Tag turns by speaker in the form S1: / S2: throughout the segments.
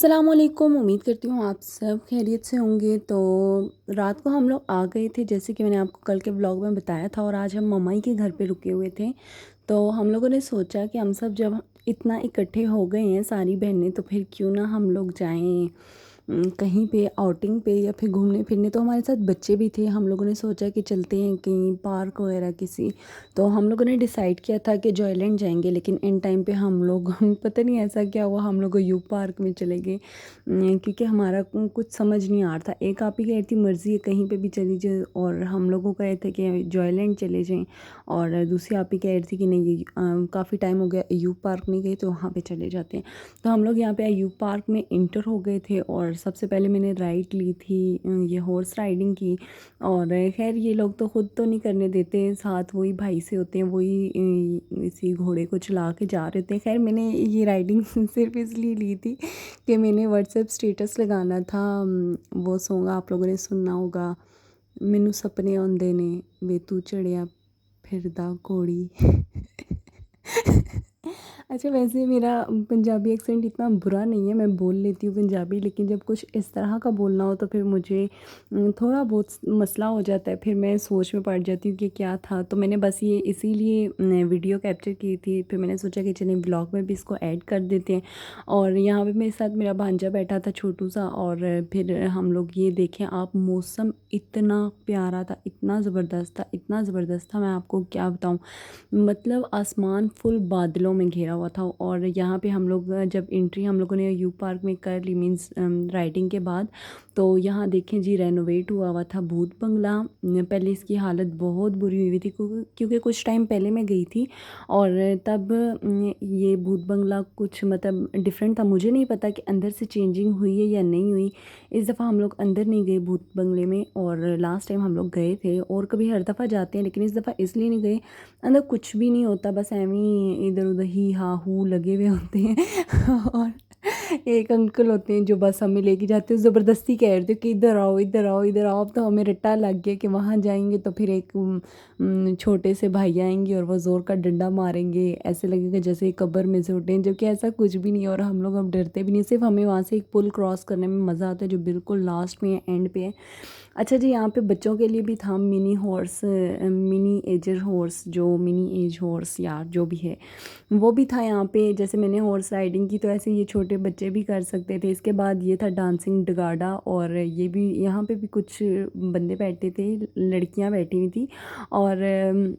S1: अस्सलामुअलैकुम। उम्मीद करती हूँ आप सब खैरियत से होंगे। तो रात को हम लोग आ गए थे, जैसे कि मैंने आपको कल के व्लॉग में बताया था, और आज हम मम्मी के घर पे रुके हुए थे। तो हम लोगों ने सोचा कि हम सब जब इतना इकट्ठे हो गए हैं सारी बहनें, तो फिर क्यों ना हम लोग जाएं कहीं पे आउटिंग पे या फिर घूमने फिरने। तो हमारे साथ बच्चे भी थे, हम लोगों ने सोचा कि चलते हैं कहीं पार्क वगैरह किसी। तो हम लोगों ने डिसाइड किया था कि जॉयलैंड जाएंगे, लेकिन इन टाइम पे हम लोग पता नहीं ऐसा क्या हुआ, हम लोग यू पार्क में चले गए। क्योंकि हमारा कुछ समझ नहीं आ रहा था। एक आप ही कह रही थी मर्ज़ी है कहीं पे भी चली जाए, और हम लोगों का ये थे कि जॉयलैंड चले जाएं, और दूसरी आप ही कह रही थी कि नहीं काफ़ी टाइम हो गया अयूब पार्क नहीं गए, तो वहाँ पे चले जाते हैं। तो हम लोग यहाँ पे अयूब पार्क में इंटर हो गए थे, और सबसे पहले मैंने राइड ली थी, ये हॉर्स राइडिंग की। और खैर ये लोग तो ख़ुद तो नहीं करने देते, साथ वही भाई से होते हैं, वही इसी घोड़े को चला के जा रहे थे। खैर मैंने ये राइडिंग सिर्फ इसलिए ली थी कि मैंने व्हाट्सएप स्टेटस लगाना था। वो सॉन्ग आप लोगों ने सुनना होगा, मैनू सपने आउंदे ने वे तू चढ़िया फिरदा घोड़ी। अच्छा, वैसे मेरा पंजाबी एक्सेंट इतना बुरा नहीं है, मैं बोल लेती हूँ पंजाबी, लेकिन जब कुछ इस तरह का बोलना हो तो फिर मुझे थोड़ा बहुत मसला हो जाता है, फिर मैं सोच में पड़ जाती हूँ कि क्या था। तो मैंने बस ये इसीलिए वीडियो कैप्चर की थी, फिर मैंने सोचा कि चलिए ब्लॉग में भी इसको ऐड कर देते हैं। और यहाँ पे मेरे साथ मेरा भांजा बैठा था छोटू सा, और फिर हम लोग ये देखें आप, मौसम इतना प्यारा था, इतना ज़बरदस्त था, इतना ज़बरदस्त था, मैं आपको क्या बताऊँ। मतलब आसमान फुल बादलों में घिरा हुआ था। और यहाँ पे हम लोग जब एंट्री हम लोगों ने यू पार्क में कर ली, मीन्स राइडिंग के बाद, तो यहाँ देखें जी रेनोवेट हुआ हुआ था भूत बंगला। पहले इसकी हालत बहुत बुरी हुई थी, क्योंकि कुछ टाइम पहले मैं गई थी, और तब ये भूत बंगला कुछ मतलब डिफरेंट था। मुझे नहीं पता कि अंदर से चेंजिंग हुई है या नहीं हुई। इस दफ़ा हम लोग अंदर नहीं गए भूत बंगले में, और लास्ट टाइम हम लोग गए थे, और कभी हर दफ़ा जाते हैं, लेकिन इस दफ़ा इसलिए नहीं गए। अंदर कुछ भी नहीं होता, बस एवं ही इधर उधर ही हा हू लगे हुए होते हैं। और एक अंकल होते हैं जो बस हमें लेके जाते हैं, ज़बरदस्ती कह रहे थे कि इधर आओ इधर आओ इधर आओ। अब तो हमें रट्टा लग गया कि वहाँ जाएंगे तो फिर एक छोटे से भाई आएंगे और वो ज़ोर का डंडा मारेंगे, ऐसे लगेगा जैसे कब्र में से उठे हैं, जबकि ऐसा कुछ भी नहीं है। और हम लोग अब डरते भी नहीं, सिर्फ हमें वहाँ से एक पुल क्रॉस करने में मज़ा आता है, जो बिल्कुल लास्ट में है, एंड पे है। अच्छा जी, यहाँ पे बच्चों के लिए भी था मिनी हॉर्स, मिनी एजर हॉर्स, जो मिनी एज हॉर्स या जो भी है वो भी था यहाँ पे। जैसे मैंने हॉर्स राइडिंग की, तो ऐसे ये छोटे बच्चे भी कर सकते थे। इसके बाद ये था डांसिंग डगाडा, और ये भी यहाँ पे भी कुछ बंदे बैठे थे, लड़कियाँ बैठी हुई थी, और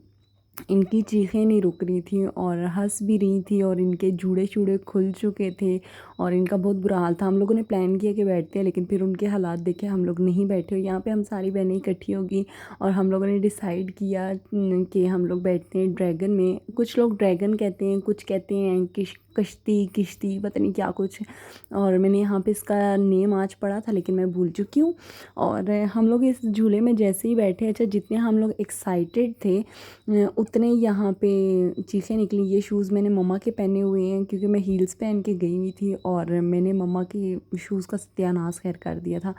S1: इनकी चीखें नहीं रुक रही थी, और हंस भी रही थी, और इनके जूड़े शूड़े खुल चुके थे, और इनका बहुत बुरा हाल था। हम लोगों ने प्लान किया कि बैठते हैं, लेकिन फिर उनके हालात देखे हम लोग नहीं बैठे। यहाँ पे हम सारी बहनें इकट्ठी होगी, और हम लोगों ने डिसाइड किया कि हम लोग बैठते हैं ड्रैगन में। कुछ लोग ड्रैगन कहते हैं, कुछ कहते हैं कश्ती किश्ती, पता नहीं क्या कुछ। और मैंने यहाँ पे इसका नेम आज पढ़ा था, लेकिन मैं भूल चुकी हूँ। और हम लोग इस झूले में जैसे ही बैठे, अच्छा जितने हम लोग एक्साइटेड थे उतने यहाँ पे चीखें निकली। ये शूज़ मैंने मम्मा के पहने हुए हैं, क्योंकि मैं हील्स पहन के गई हुई थी, और मैंने मम्मा के शूज़ का सत्यानाश खैर कर दिया था।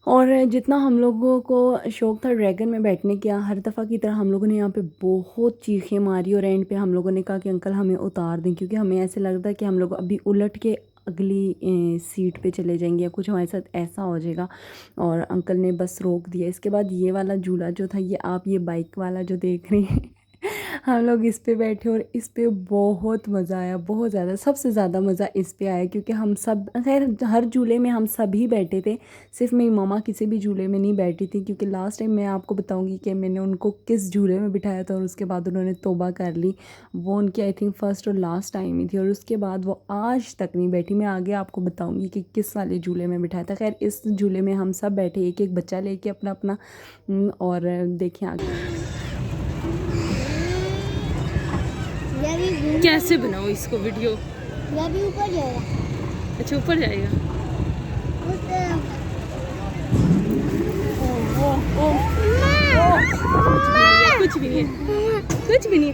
S1: और जितना हम लोगों को शौक़ था ड्रैगन में बैठने का, हर दफ़ा की तरह हम लोगों ने यहाँ पे बहुत चीखें मारी, और एंड पे हम लोगों ने कहा कि अंकल हमें उतार दें, क्योंकि हमें ऐसे लगता है कि हम लोग अभी उलट के अगली सीट पे चले जाएंगे या कुछ हमारे साथ ऐसा हो जाएगा। और अंकल ने बस रोक दिया। इसके बाद ये वाला झूला जो था, ये आप ये बाइक वाला जो देख रहे हैं, हम लोग इस पे बैठे, और इस पे बहुत मज़ा आया, बहुत ज़्यादा। सबसे ज़्यादा मज़ा इस पे आया, क्योंकि हम सब खैर हर झूले में हम सभी बैठे थे, सिर्फ मेरी मामा किसी भी झूले में नहीं बैठी थी। क्योंकि लास्ट टाइम मैं आपको बताऊंगी कि मैंने उनको किस झूले में बिठाया था, और उसके बाद उन्होंने तौबा कर ली। वो उनकी आई थिंक फर्स्ट और लास्ट टाइम ही थी, और उसके बाद वो आज तक नहीं बैठी। मैं आगे आपको बताऊँगी कि किस वाले झूले में बिठाया था। खैर इस झूले में हम सब बैठे, एक एक बच्चा लेके अपना अपना। और देखें आगे कैसे बनाओ इसको वीडियो।
S2: भी ऊपर जाएगा।
S1: अच्छा ऊपर जाएगा। कुछ भी नहीं है, कुछ भी नहीं है।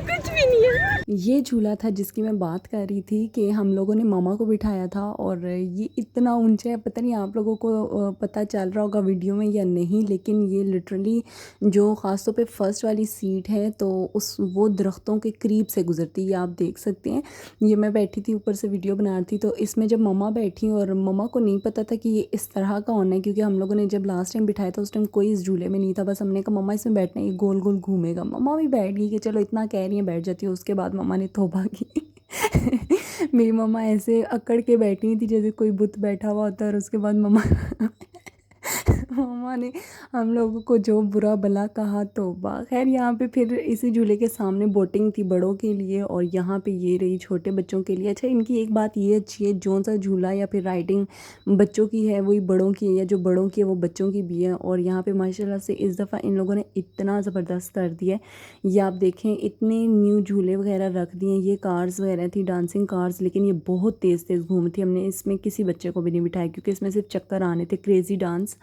S1: कुछ भी नहीं है। ये झूला था जिसकी मैं बात कर रही थी कि हम लोगों ने मामा को बिठाया था और ये इतना ऊंचा है, पता नहीं आप लोगों को पता चल रहा होगा वीडियो में या नहीं, लेकिन ये लिटरली जो ख़ास तौर पे फर्स्ट वाली सीट है तो उस वो दरख्तों के करीब से गुजरती है, आप देख सकते हैं। ये मैं बैठी थी ऊपर से वीडियो बना रही थी, तो इसमें जब मम्मा बैठी और मम्मा को नहीं पता था कि ये इस तरह का होना है, क्योंकि हम लोगों ने जब लास्ट टाइम बिठाया था उस टाइम कोई इस झूले में नहीं था। बस हमने कहा मम्मा इसमें बैठना है, ये गोल गोल घूमेगा। मम्मा भी बैठ गई कि चलो इतना कह रही हैं बैठ जाती है। उसके बाद मम्मा ने तौबा की। मेरी मम्मा ऐसे अकड़ के बैठी हुई थी जैसे कोई बुत बैठा हुआ होता है, और उसके बाद मम्मा मम्मा ने हम लोगों को जो बुरा भला कहा, तौबा। खैर यहाँ पे फिर इसी झूले के सामने बोटिंग थी बड़ों के लिए, और यहाँ पे ये रही छोटे बच्चों के लिए। अच्छा, इनकी एक बात ये अच्छी है, जो सा झूला या फिर राइडिंग बच्चों की है वही बड़ों की है, या जो बड़ों की है वो बच्चों की भी है। और यहाँ पे माशाल्लाह से इस दफ़ा इन लोगों ने इतना ज़बरदस्त कर दिया है, ये आप देखें इतने न्यू झूले वगैरह रख दिए हैं। ये कार्स वगैरह थी, डांसिंग कार्स, लेकिन ये बहुत तेज़ तेज़ घूम थी। हमने इसमें किसी बच्चे को भी नहीं बिठाया क्योंकि इसमें सिर्फ चक्कर आने थे, क्रेज़ी डांस।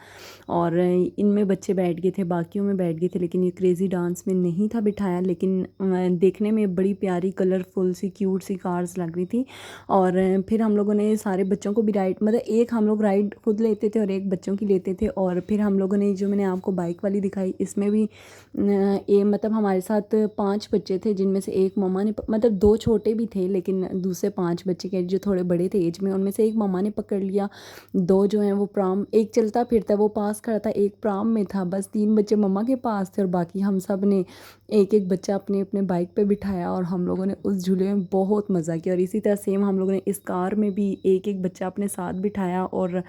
S1: और इनमें बच्चे बैठ गए थे, बाकियों में बैठ गए थे, लेकिन ये क्रेज़ी डांस में नहीं था बिठाया। लेकिन देखने में बड़ी प्यारी कलरफुल सी क्यूट सी कार्स लग रही थी। और फिर हम लोगों ने सारे बच्चों को भी राइड, मतलब एक हम लोग राइड खुद लेते थे और एक बच्चों की लेते थे। और फिर हम लोगों ने जो मैंने आपको बाइक वाली दिखाई, इसमें भी ये मतलब हमारे साथ 5 बच्चे थे, जिनमें से एक मम्मा ने मतलब 2 छोटे भी थे, लेकिन दूसरे 5 बच्चे के जो थोड़े बड़े थे एज में, उनमें से एक मम्मा ने पकड़ लिया। 2 जो हैं वो प्राम, एक चलता फिरता वो पास खड़ा था, एक प्राम में था। बस 3 बच्चे मम्मा के पास थे और बाकी हम सब ने एक एक बच्चा अपने अपने बाइक पे बिठाया, और हम लोगों ने उस झूले में बहुत मज़ा किया। और इसी तरह सेम हम लोगों ने इस कार में भी एक एक बच्चा अपने साथ बिठाया, और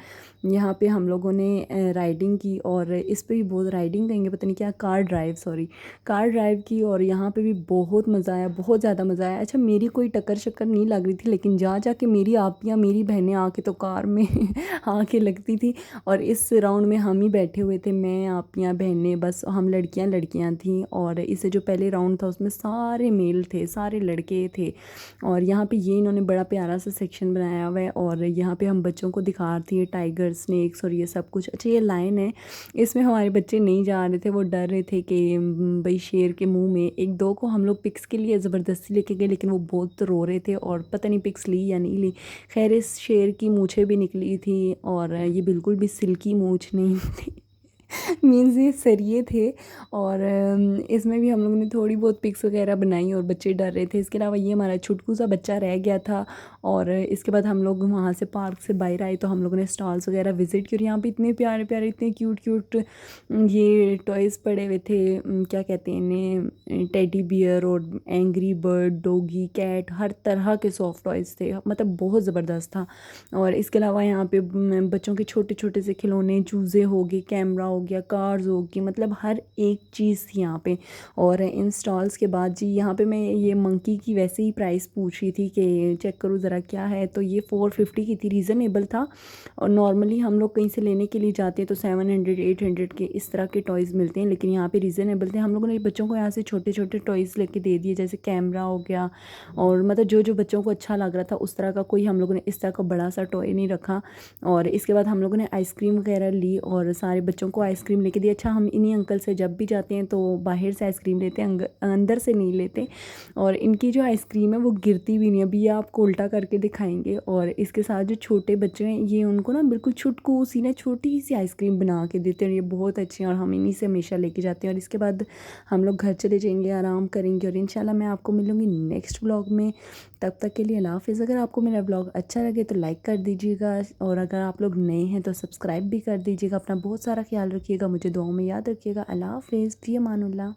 S1: यहाँ पे हम लोगों ने राइडिंग की। और इस पे भी बहुत राइडिंग कहेंगे, पता नहीं क्या, car drive, sorry, car drive की। और यहाँ पे भी बहुत मज़ा आया, बहुत ज़्यादा मज़ा आया। अच्छा, मेरी कोई टक्कर शक्कर नहीं लग रही थी, लेकिन जा जा के मेरी आपियाँ मेरी बहनें आके तो कार में आके लगती थी। और इस राउंड में हम ही बैठे हुए थे, मैं, आपियाँ, बहनें, बस हम लड़कियाँ लड़कियाँ थीं। और इससे जो पहले राउंड था उसमें सारे मेल थे, सारे लड़के थे। और यहाँ पे ये इन्होंने बड़ा प्यारा सा सेक्शन बनाया हुआ है, और यहाँ पे हम बच्चों को दिखा रही है टाइगर, स्नेक्स और ये सब कुछ। अच्छा, ये लाइन है, इसमें हमारे बच्चे नहीं जा रहे थे, वो डर रहे थे कि भाई शेर के मुंह में। एक दो को हम लोग पिक्स के लिए ज़बरदस्ती लेके गए, लेकिन वो बहुत रो रहे थे और पता नहीं पिक्स ली या नहीं ली। खैर, इस शेर की मूछें भी निकली थी, और ये बिल्कुल भी सिल्की मूछ नहीं थी। मीन्स ये सरिये थे। और इसमें भी हम लोगों ने थोड़ी बहुत पिक्स वगैरह बनाई और बच्चे डर रहे थे। इसके अलावा ये हमारा छुटकू सा बच्चा रह गया था। और इसके बाद हम लोग वहाँ से पार्क से बाहर आए तो हम लोगों ने स्टॉल्स वगैरह विज़िट किए, और यहाँ पे इतने प्यारे प्यारे, इतने क्यूट क्यूट ये टॉयज़ पड़े हुए थे। क्या कहते हैं इन्हें, टेडी बियर और एंग्री बर्ड, डॉगी, कैट, हर तरह के सॉफ्ट टॉयज़ थे, मतलब बहुत ज़बरदस्त था। और इसके अलावा यहाँ पे बच्चों के छोटे छोटे से खिलौने, चूज़े हो गए, कैमरा हो गया, कार्स हो गई, मतलब हर एक चीज़ थी यहाँ पे। और इन स्टॉल्स के बाद जी यहाँ पे मैं ये मंकी की वैसे ही प्राइस पूछ रही थी कि चेक करूँ ज़रा क्या है, तो ये 450 की थी, रीज़नेबल था। और नॉर्मली हम लोग कहीं से लेने के लिए जाते हैं तो 700 800 के इस तरह के टॉयज़ मिलते हैं, लेकिन यहाँ पे रीज़नेबल थे। हम लोगों ने बच्चों को यहाँ से छोटे छोटे टॉयज़ लेके दे दिए, जैसे कैमरा हो गया, और मतलब जो जो बच्चों को अच्छा लग रहा था उस तरह का कोई हम लोगों ने इस तरह का बड़ा सा टॉय नहीं रखा। और इसके बाद हम लोगों ने आइसक्रीम वगैरह ली और सारे बच्चों को आइसक्रीम लेके दी। अच्छा, हम इन्हीं अंकल से जब भी जाते हैं तो बाहर से आइसक्रीम लेते हैं, अंदर से नहीं लेते। और इनकी जो आइसक्रीम है वो गिरती भी नहीं है, अभी ये आपको उल्टा करके दिखाएंगे। और इसके साथ जो छोटे बच्चे हैं ये उनको ना बिल्कुल छुटकू सी ना छोटी सी आइसक्रीम बना के देते हैं, ये बहुत अच्छी हैं और हम इन्हीं से हमेशा लेके जाते हैं। और इसके बाद हम लोग घर चले जाएंगे, आराम करेंगे, और इंशाल्लाह मैं आपको मिलूँगी नेक्स्ट व्लॉग में। तब तक के लिए अल्लाह हाफ़िज़। अगर आपको मेरा व्लॉग अच्छा लगे तो लाइक कर दीजिएगा, और अगर आप लोग नए हैं तो सब्सक्राइब भी कर दीजिएगा। अपना बहुत सारा ख्याल रखिएगा, मुझे दुआओं में याद रखिएगा। अल्लाह हाफ़िज़, फ़ी अमानुल्लाह।